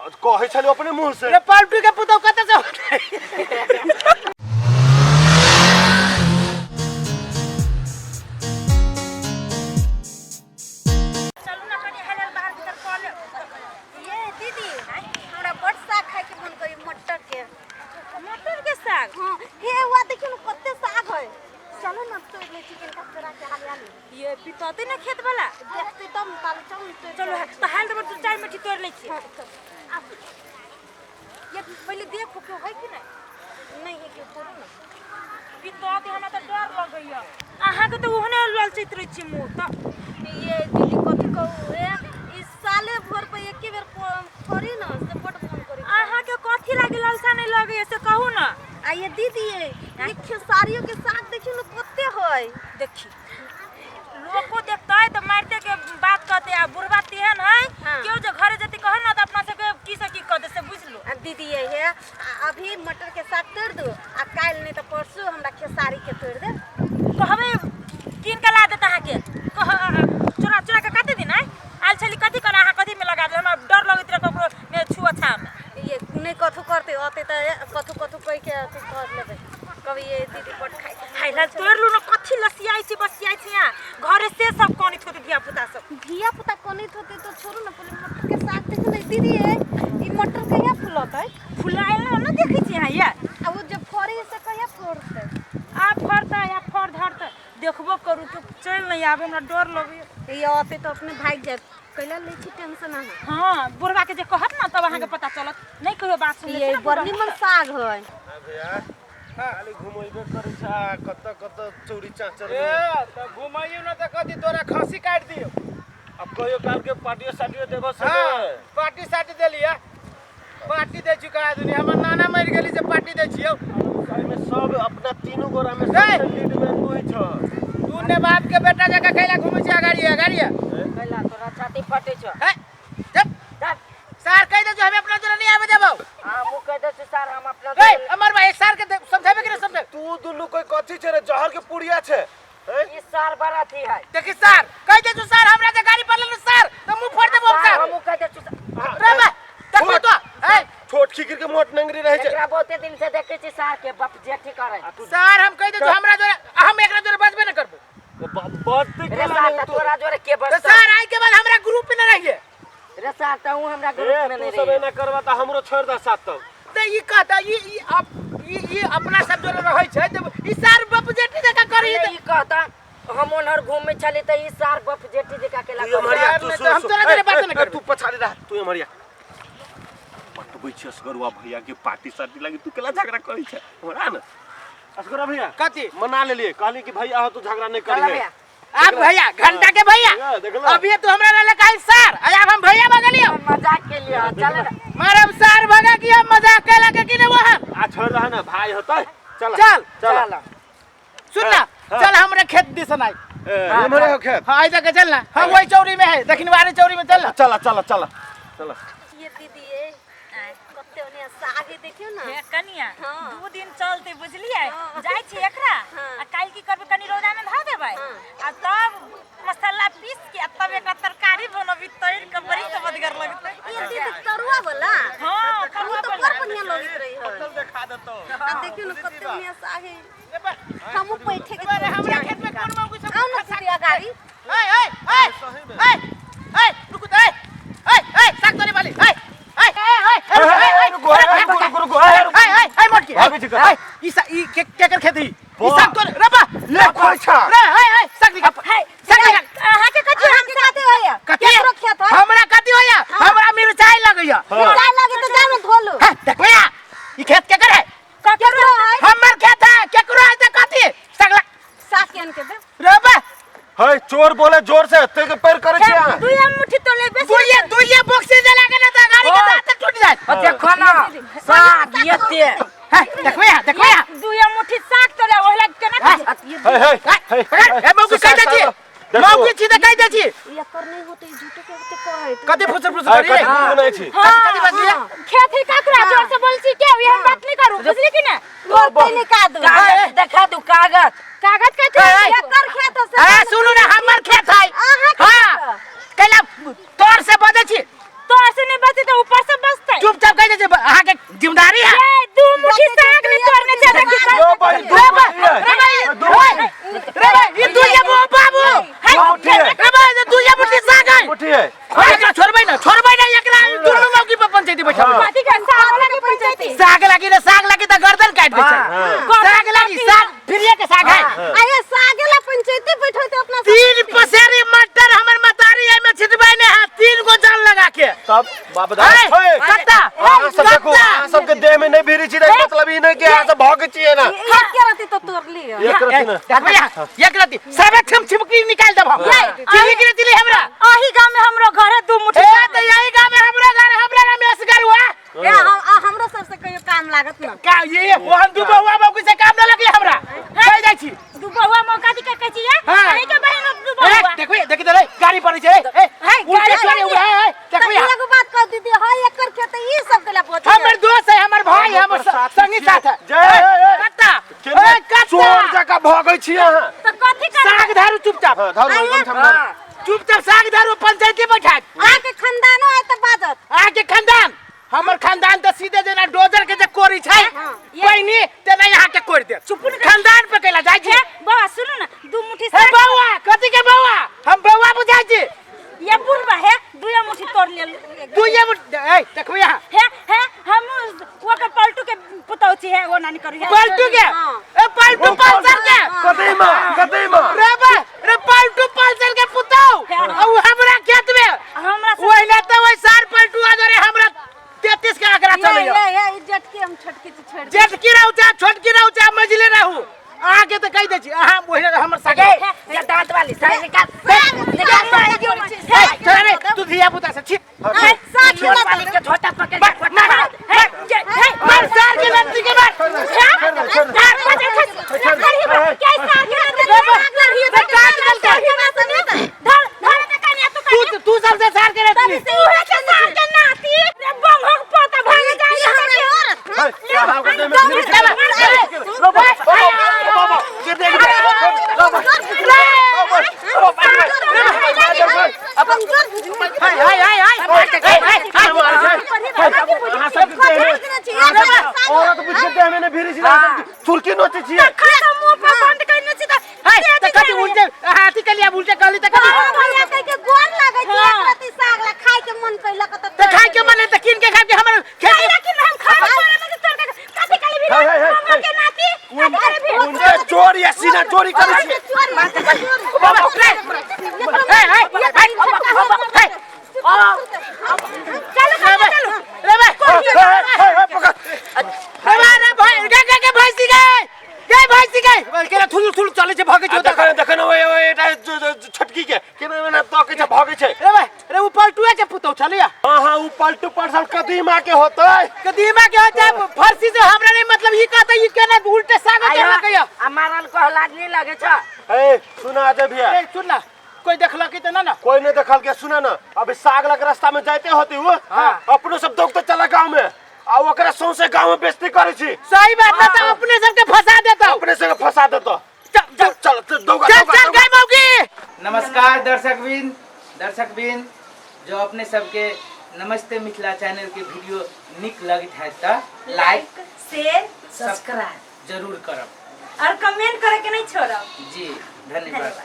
कहे छलो अपने मुंह से रे पलटू के पुतौ कत से चलू ना कनी हेलल बाहर भीतर कर ले। ये दीदी हमरा बड़ साग खाए के मन करी मटर के साग। हां हे हुआ देखियो न कते साग है। चलो ना तो ले चिकन का चरा के हालियाली ये पितौते ना खेत वाला देखते तब काल चलो तो हाल दे तू चाय मिठी तोड़ ले छी। ये पहले देखो क्यों है कि नहीं है क्यों तोड़ ना पितौते हमरा तो डर लगैया। आहा के तो ओहने ललचित रह छी मुंह त ये दीदी कथि कहू रे इस साले भर पे एक बेर करी ना से बड फोन करी। आहा के कथि लागे लालसा नहीं लागे से कहू ना। आ ये दीदी ये खेसारियों के साथ देखियो न कते होय देखी लोग को देखता है तो मारते के बात कहते आ बुढ़वा तेहन है क्यों जो घरे जति कह ना तो अपना से की से की कह दे से बुझ लो। दीदी ये है अभी मटर के साथ तोड़ दो आ काल नहीं तो परसों हमरा खेसारी के तोड़ दे कहबे किन के ला देता है के चोरा चोरा के काटे दिन है आल छली कथि करा हा कथि में लगा दे हमरा डर लगत रे ककरो में छुआ छा ये नहीं कथु करते होते त कथु कह के अथि कर लेबे कभी ये दीदी पट खाई हाइला तोड़ लू न कथि लसियाई छी बसियाई छी घरे से सब कोनी होते धिया पुता कोनी होते तो छोड़ू न पहले मटर के साग देख ले दीदी ये ई मटर कहिया फुलत है फुलाइल न देखै छी हां या अब जब फरी से कहिया फोड़ते आ फरता या फर धरता देखबो करू कि चल नहीं आवे हमरा डर लगे ये आते तो अपने भाग जाए कैला ले छी टेंशन ना हां बुढ़वा के जे कहत ना तब अहाँ के पता चलत नहीं कहियो बात सुन ये बरनी मन साग है भैया खाली घुमैबे करे छ कत चौरी चाचर ए त घुमाइयो न त कथि तोरा खसी काट दियो। अब कहियो काल के पार्टी साटी देबो से पार्टी साटी देलिया पार्टी दे चुका दुनिया हमर नाना मर गेली से पार्टी दे छियो साल में सब अपना तीनों गोरा में सबसे लीड में तू ही छ। तू ने बाप के बेटा जका कैला घुमै छी गाड़ी कैला तोरा छाती फटे छ है जब सर कह दे जो हमें अपना जरा नहीं आवे देबो हां मु कह दे सर हम अपना ए अमर भाई सर के समझाबे के समझे तू दुनु कोई कथि छे रे जहर के पुड़िया छे ई सार बड़ा थी है देखि सर कह दे जो सर हमरा जे गाड़ी पर ले सर तो मुंह फोड़ देबो सर हम कह दे रे बा देखो तो ए छोट खिकिर के मोट नंगरी रहे छे एकरा बहुते दिन से देखे छी सर के बाप जेठी करे सर हम कह दे जो हमरा जोरे हम एकरा जोरे बजबे न करबो बजते के सर तोरा जोरे के बस सर आई के बाद हमरा ग्रुप में न रहिए रे सर त हूं हमरा ग्रुप में नहीं तू सब ना करबा त हमरो छोड़ द साथ तब त ई कहता ई अपना सब जोरे रहै छै त ई सर बाप जेठी जका करी ई कहता हम ओनहर घूमे चली त ई सर बाप जेठी जका के लगा हम तोरा जोरे बात न कर तू पछाड़ी रह तू हमरिया मत बैठिस गरुआ भैया के पार्टी साटी लागी तू केला झगड़ा करै छै हमरा न असगरा भैया कथि मना ले लिए कहली कि भैया हो तू झगड़ा नहीं करी आप भैया घंटा के भैया अभी तो हमरा रहले काई सर अब हम भैया भगलियो मजाक के लिए चल मारब सर भगा कि हम मजाक केला के कि ने वहां आ छोड़ रहा ना भाई होतै चल चल सुन ना चल हमरे खेत दिसन आई हमरे हो खेत हां आई तक चल ना हम वही चौरी में है दक्षिणवारी चौरी में चल चला चला चला चला ये दीदी ये कते ओने साग देखियो ना हे कनिया दो दिन चलते बुझलिए जाय छी एकरा आ काल की करबे कनी रौदा में धा देबै आ तब मसाला पीस के तब एक तरकारी बनबी तैर के बड़ी समझगर लगतै ये दीदी तरुआ वाला हां तरुआ तो बड़ बढ़िया लगत रही है चल देखा देतो आ देखियो ना कते ओने साग है हम बैठे के हमरा खेत में कोन मौगी सब आओ ना सीधा गाड़ी रुक दे साग तोरे वाली ई केकर खेती ई साग तोरे रबा ले खोइछा रे साग निका अहाँ के कथि हम खाते होया केकरो खेत है हमरा कथि होया हमरा मिर्चाई लगैया मिर्चाई लगे तो जाम धोलो देखोया ई खेत केकर है केकरो है हमर खेत है केकरो है त कथि सगला साग केन के दे रबा है चोर बोले जोर से ते के पैर करे छै दुइया मुट्ठी तो ले बेसी दुइये बॉक्स जला के ना त गाड़ी के दांत टूट जाए देखो ना साग येते देखोया दुइया मुट्ठी साग तो ले ओहला केना ए मौगी कह दे छी मौगी छी त कह दे छी ये कर नहीं होते झूठे के होते कहे कथि फुसर करी रे नहीं छी कथि बात है खेत ही काकरा जोर से बोल छी के हम बात नहीं करू बुझली कि ना करते नहीं का दो देखा दो कागज कागज का एकर खेत से ए सुनु ना हमर खेत है अहाँ हां कैला तोर से बजे छी तो ऐसे नहीं बचे तो ऊपर से बसते आहा के जिम्मेदारी है ए दू मुट्ठी साग नहीं तोड़ने चला कि यो भाई रे भाई ये दुइया बाबू रे भाई दुइया मुट्ठी साग है मुट्ठी है छोड़बै ना एकरा दुनु मौकी पर पंचायती बैठा पार्टी का साग वाला के पंचायती साग लगी त गर्दन काट दे साग लगी साग फिरिया के साग है अरे साग वाला पंचायती बैठो तो अपना 3 पसेरी मटर हमर मतारी में छिटबै ने है 3 गो जान लगा के तब बाबा कत्ता सबके देह में नहीं भिरी छी मतलब ई नहीं कि यहाँ से भाग छिए ना हाथ के रहती तो तोड़ ली एक रति ना एक रति सबे छिपकी निकाल देब छिपकी दिली हमरा आही गांव में हमरो घर है दू मुट्ठी ए त यही गांव में हमरा घर हमरा रमेश घर हुआ ए हमरो सर से कहियो काम लागत ना का ये ओहन दू बहुआ बाबू से काम न लगे हमरा कह जाइ छी दू बहुआ मौका दी के कह छिए अरे के बहन दू बहुआ देखो दे गाड़ी पर छै उल्टे चले हुआ है देखो एगो बात कह दीदी हां एकर खेत ई सब के ला बोत हमर दोस्त है हमर भाई हमर संगी साथ है कत्ता चोर जका भागै छी अहाँ तो कथि कर साग धारू चुपचाप धरू एकदम चुपचाप साग धारू पंचायती बैठा आके खानदानो है त बाजत आके खानदान हमर खानदान त सीधे जेना डोजर के जे कोरी छै पहिनी ते नहीं यहाँ के कोर दे चुप न खानदान पे केला जाइ छै बाबा सुनो ना दू मुट्ठी हे साग बौआ कथि के बौआ हम बौआ बुझाइ छी ये बुढ़बा है दुया मुट्ठी तोड़ ले तू ये ए देखो यहाँ है हम वो के पलटू के पुतौची है वो नानी करी है पलटू के ए पलटू पल्सर के कतई मां रे पलटू पल्सर के पुतौ और हमरा खेत में हमरा ओइ ले त ओइ सार पलटू आ रे हमरा 33 के आंकड़ा चले ये इज्जत के हम छोटकी से छोड़ जेठकी रहू चाहे छोटकी रहू चाहे मझले रहू आगे तो कह दे छी अहाँ ओहिना हमर सगे ये दांत वाली साग निकाल रे तू धिया पुता से छी साग वाली के झोटा पकड़ मार सार के लत्ती के मार तू सबसे सार के लत्ती औरत बुझ के देह में नहीं भिरी छी चुरकी नोचे छी कथि उल्टे हाथी के लिए उल्टे कहली त कथि खाए के मन कैला त खाए के मन त किन के खाए के हमर उनके चोर या सीना चोरी करे छी छटकी के केना तके छ भागे छै रे उ पलटुए के पुतौ छलिया हां उ पलटू परसल कदीमा के होतै कदीमा के होतै फरसी से हमरा नहीं मतलब ई कहतै ई केना उल्टे साग के लगैया हमारल को लाज नहीं लागे छ ए सुना दे भैया ए सुन ना कोई देखला कि त ना कोई नहीं देखल के सुना ना अबे साग लग रास्ता में जाते होती वो अपनो सब दौड़ के चला गांव में आ ओकरा सौंसे गांव में बेइज्जती करे छी सही बात है त अपने सब के फंसा देता अपने से फंसा देता चल दौगा चल गए मौगी नमस्कार दर्शकबिन जो अपने सबके नमस्ते मिथिला चैनल के वीडियो निक लगित है त लाइक शेयर सब्सक्राइब जरूर करब और कमेंट करे के नहीं छोड़ब जी धन्यवाद।